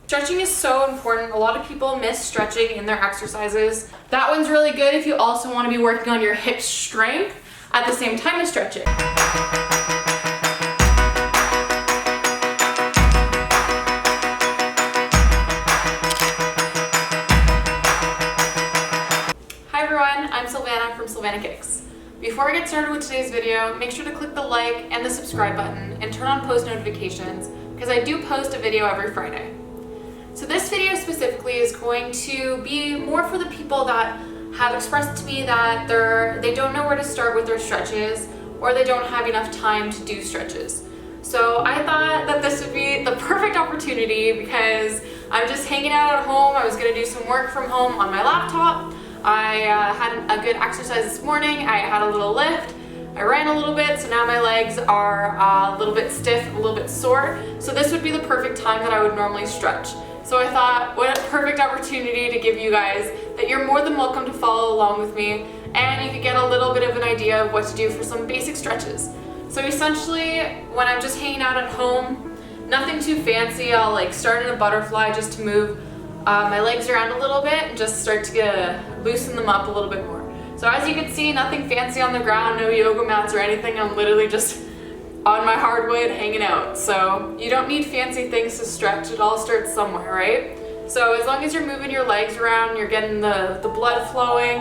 Stretching is so important. A lot of people miss stretching in their exercises. That one's really good if you also want to be working on your hip strength at the same time as stretching. Hi everyone, I'm Silvana from SilvanaKicks. Before I get started with today's video, make sure to click the like and the subscribe button and turn on post notifications because I do post a video every Friday. So this video specifically is going to be more for the people that have expressed to me that they don't know where to start with their stretches or they don't have enough time to do stretches. So I thought that this would be the perfect opportunity because I'm just hanging out at home. I was going to do some work from home on my laptop. I had a good exercise this morning. I had a little lift. I ran a little bit, so now my legs are a little bit stiff, a little bit sore. So this would be the perfect time that I would normally stretch. So I thought, what a perfect opportunity to give you guys that you're more than welcome to follow along with me and you could get a little bit of an idea of what to do for some basic stretches. So essentially, when I'm just hanging out at home, nothing too fancy, I'll like start in a butterfly just to move my legs around a little bit and just start to loosen them up a little bit more. So as you can see, nothing fancy on the ground, no yoga mats or anything. I'm literally just on my hardwood hanging out. So you don't need fancy things to stretch. It all starts somewhere, right? So as long as you're moving your legs around, you're getting the blood flowing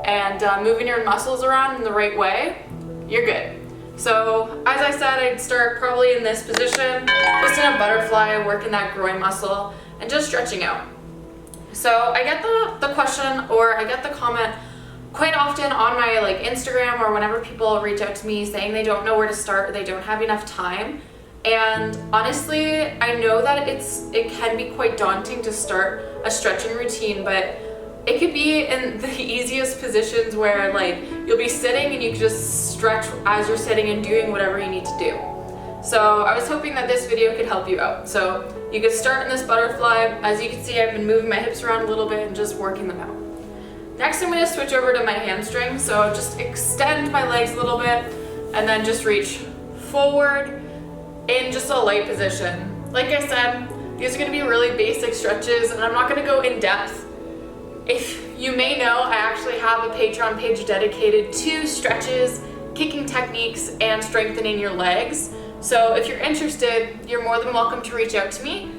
and moving your muscles around in the right way, you're good. So as I said, I'd start probably in this position, just in a butterfly, working that groin muscle and just stretching out. So I get the question or I get the comment quite often on my like Instagram or whenever people reach out to me saying they don't know where to start or they don't have enough time. And honestly, I know that it can be quite daunting to start a stretching routine, but it could be in the easiest positions where like you'll be sitting and you can just stretch as you're sitting and doing whatever you need to do. So I was hoping that this video could help you out. So you could start in this butterfly. As you can see, I've been moving my hips around a little bit and just working them out. Next, I'm going to switch over to my hamstring. So just extend my legs a little bit and then just reach forward in just a light position. Like I said, these are going to be really basic stretches and I'm not going to go in depth. If you may know, I actually have a Patreon page dedicated to stretches, kicking techniques, and strengthening your legs. So if you're interested, you're more than welcome to reach out to me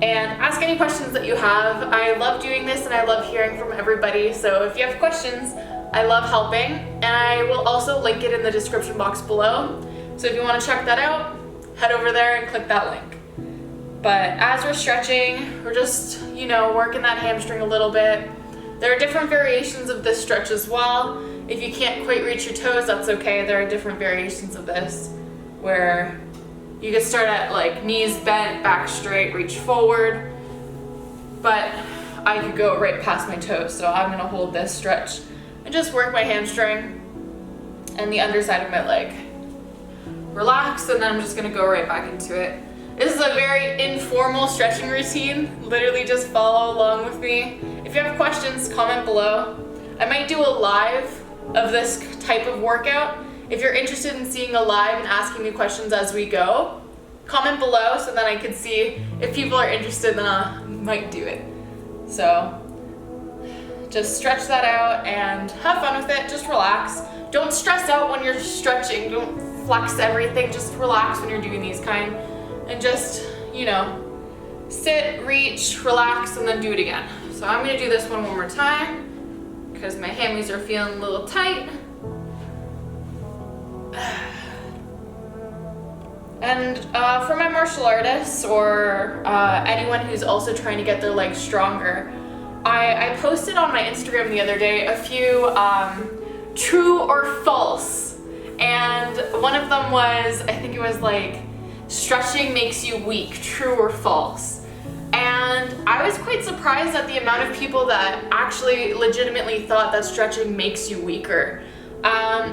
and ask any questions that you have. I love doing this and I love hearing from everybody. So if you have questions, I love helping. And I will also link it in the description box below. So if you want to check that out, head over there and click that link. But as we're stretching, we're just, working that hamstring a little bit. There are different variations of this stretch as well. If you can't quite reach your toes, that's okay. There are different variations of this where you can start at like knees bent, back straight, reach forward, but I could go right past my toes. So I'm gonna hold this stretch and just work my hamstring and the underside of my leg. Relax, and then I'm just gonna go right back into it. This is a very informal stretching routine. Literally just follow along with me. If you have questions, comment below. I might do a live of this type of workout. If you're interested in seeing a live and asking me questions as we go, comment below so that I can see if people are interested, then I might do it. So just stretch that out and have fun with it. Just relax. Don't stress out when you're stretching. Don't flex everything. Just relax when you're doing these kind and just, sit, reach, relax, and then do it again. So I'm going to do this one more time because my hammies are feeling a little tight. And for my martial artists or anyone who's also trying to get their legs stronger, I posted on my Instagram the other day a few true or false, and one of them was, I think it was like, stretching makes you weak, true or false. And I was quite surprised at the amount of people that actually legitimately thought that stretching makes you weaker.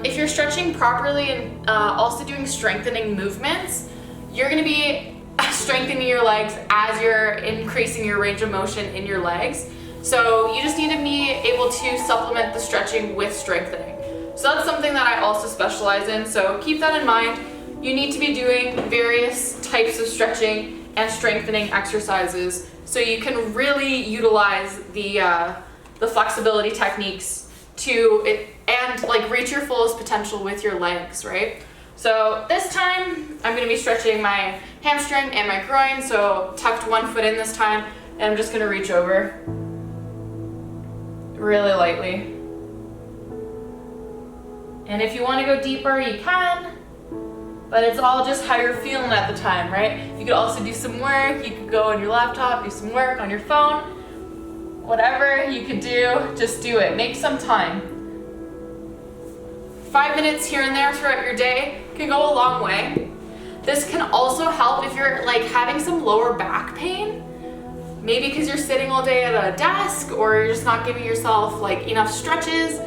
If you're stretching properly and also doing strengthening movements, you're going to be strengthening your legs as you're increasing your range of motion in your legs. So you just need to be able to supplement the stretching with strengthening. So that's something that I also specialize in. So keep that in mind. You need to be doing various types of stretching and strengthening exercises, so you can really utilize the flexibility techniques and like reach your fullest potential with your legs, right? So this time I'm going to be stretching my hamstring and my groin, so tucked one foot in this time, and I'm just going to reach over really lightly. And if you want to go deeper, you can, but it's all just how you're feeling at the time, right? You could also do some work. You could go on your laptop, do some work on your phone. Whatever you could do, just do it. Make some time. 5 minutes here and there throughout your day can go a long way. This can also help if you're like having some lower back pain, maybe because you're sitting all day at a desk, or you're just not giving yourself like enough stretches.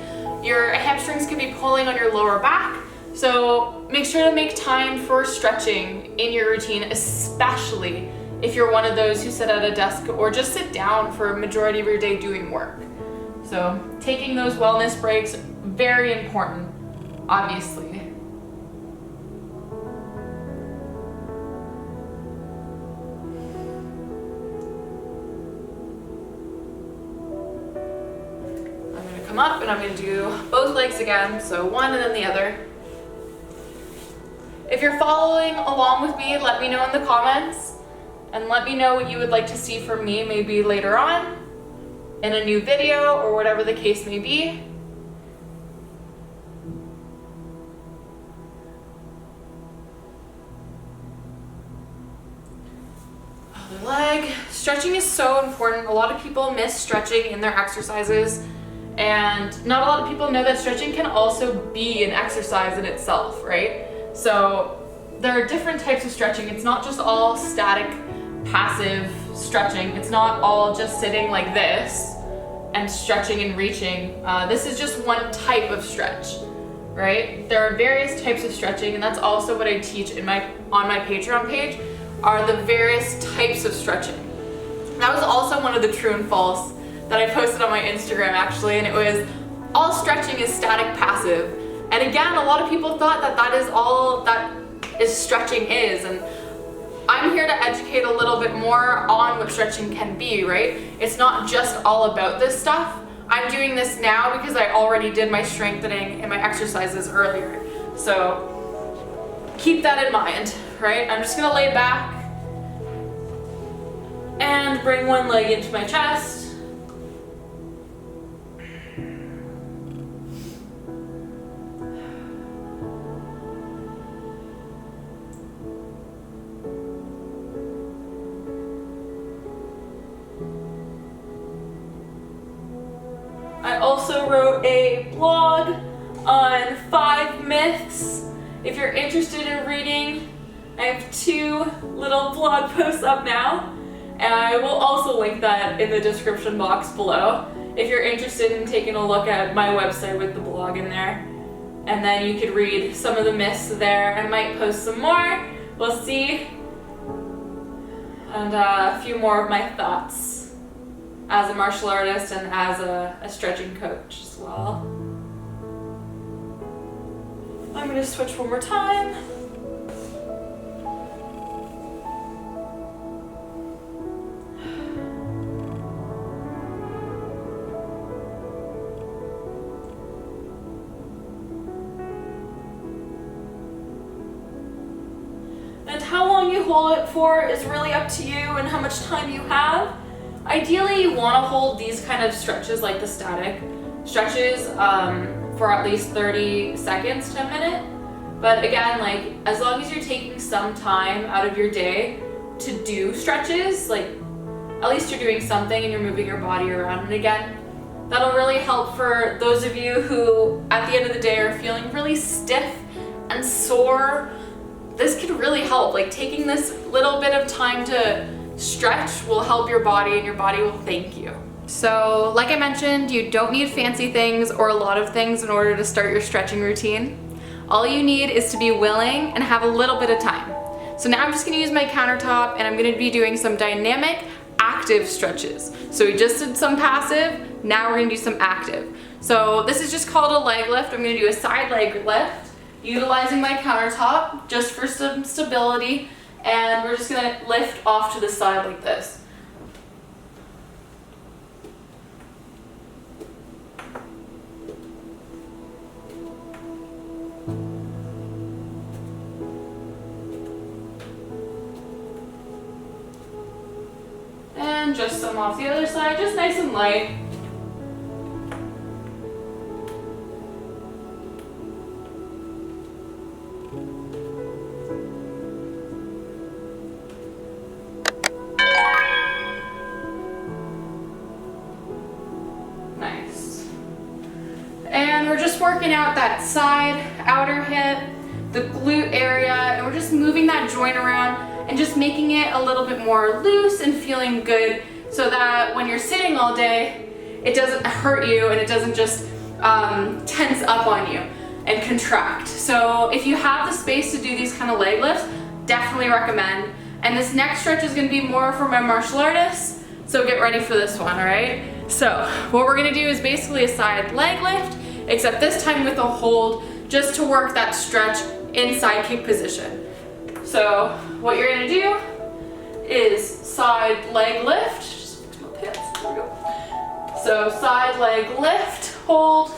Your hamstrings could be pulling on your lower back. So make sure to make time for stretching in your routine, especially if you're one of those who sit at a desk or just sit down for a majority of your day doing work. So taking those wellness breaks, very important, obviously. I'm going to come up and I'm going to do both legs again, so one and then the other. If you're following along with me, let me know in the comments, and let me know what you would like to see from me maybe later on in a new video or whatever the case may be. Other leg. Stretching is so important. A lot of people miss stretching in their exercises, and not a lot of people know that stretching can also be an exercise in itself, right? So there are different types of stretching. It's not just all static, passive stretching. It's not all just sitting like this and stretching and reaching. This is just one type of stretch, right? There are various types of stretching, and that's also what I teach on my Patreon page, are the various types of stretching. That was also one of the true and false that I posted on my Instagram actually, and it was all stretching is static passive. And again, a lot of people thought that that is all that stretching is, and I'm here to educate a little bit more on what stretching can be, right? It's not just all about this stuff. I'm doing this now because I already did my strengthening and my exercises earlier. So keep that in mind, right? I'm just gonna lay back and bring one leg into my chest. I also wrote a blog on 5 myths. If you're interested in reading, I have 2 little blog posts up now, and I will also link that in the description box below if you're interested in taking a look at my website with the blog in there. And then you could read some of the myths there. I might post some more, we'll see, and a few more of my thoughts as a martial artist and as a stretching coach as well. I'm going to switch one more time. And how long you hold it for is really up to you and how much time you have. Ideally, you want to hold these kind of stretches, like the static stretches, for at least 30 seconds to a minute. But again, like, as long as you're taking some time out of your day to do stretches, like at least you're doing something and you're moving your body around. And again, that'll really help for those of you who at the end of the day are feeling really stiff and sore. This could really help. Like, taking this little bit of time to stretch will help your body, and your body will thank you. So like I mentioned, you don't need fancy things or a lot of things in order to start your stretching routine. All you need is to be willing and have a little bit of time. So now I'm just going to use my countertop, and I'm going to be doing some dynamic active stretches. So we just did some passive, now we're going to do some active. So this is just called a leg lift. I'm going to do a side leg lift utilizing my countertop just for some stability and we're just gonna lift off to the side like this. And just some off the other side, just nice and light. Nice. And we're just working out that side, outer hip, the glute area, and we're just moving that joint around and just making it a little bit more loose and feeling good so that when you're sitting all day, it doesn't hurt you and it doesn't just tense up on you and contract. So if you have the space to do these kind of leg lifts, definitely recommend. And this next stretch is gonna be more for my martial artists, so get ready for this one, all right? So what we're gonna do is basically a side leg lift, except this time with a hold, just to work that stretch in side kick position. So what you're gonna do is side leg lift. Just fix my pants. There we go. So side leg lift, hold.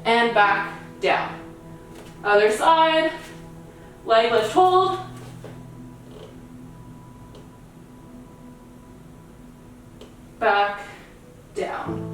And back down. Other side, leg lift, hold. Back down.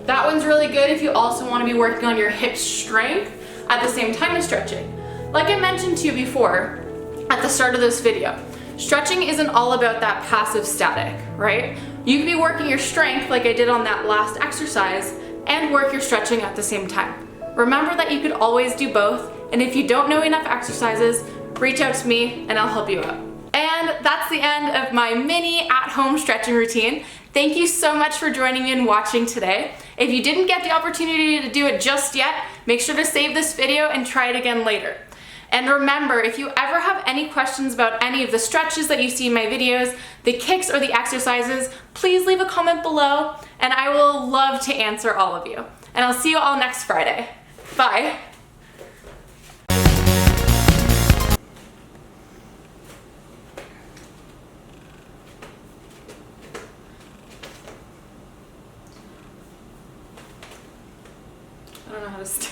That one's really good if you also want to be working on your hip strength at the same time as stretching. Like I mentioned to you before at the start of this video, stretching isn't all about that passive static, right? You can be working your strength like I did on that last exercise and work your stretching at the same time. Remember that you could always do both, and if you don't know enough exercises, reach out to me and I'll help you out. And that's the end of my mini at-home stretching routine. Thank you so much for joining me and watching today. If you didn't get the opportunity to do it just yet, make sure to save this video and try it again later. And remember, if you ever have any questions about any of the stretches that you see in my videos, the kicks or the exercises, please leave a comment below and I will love to answer all of you. And I'll see you all next Friday. Bye. I don't know how to stay.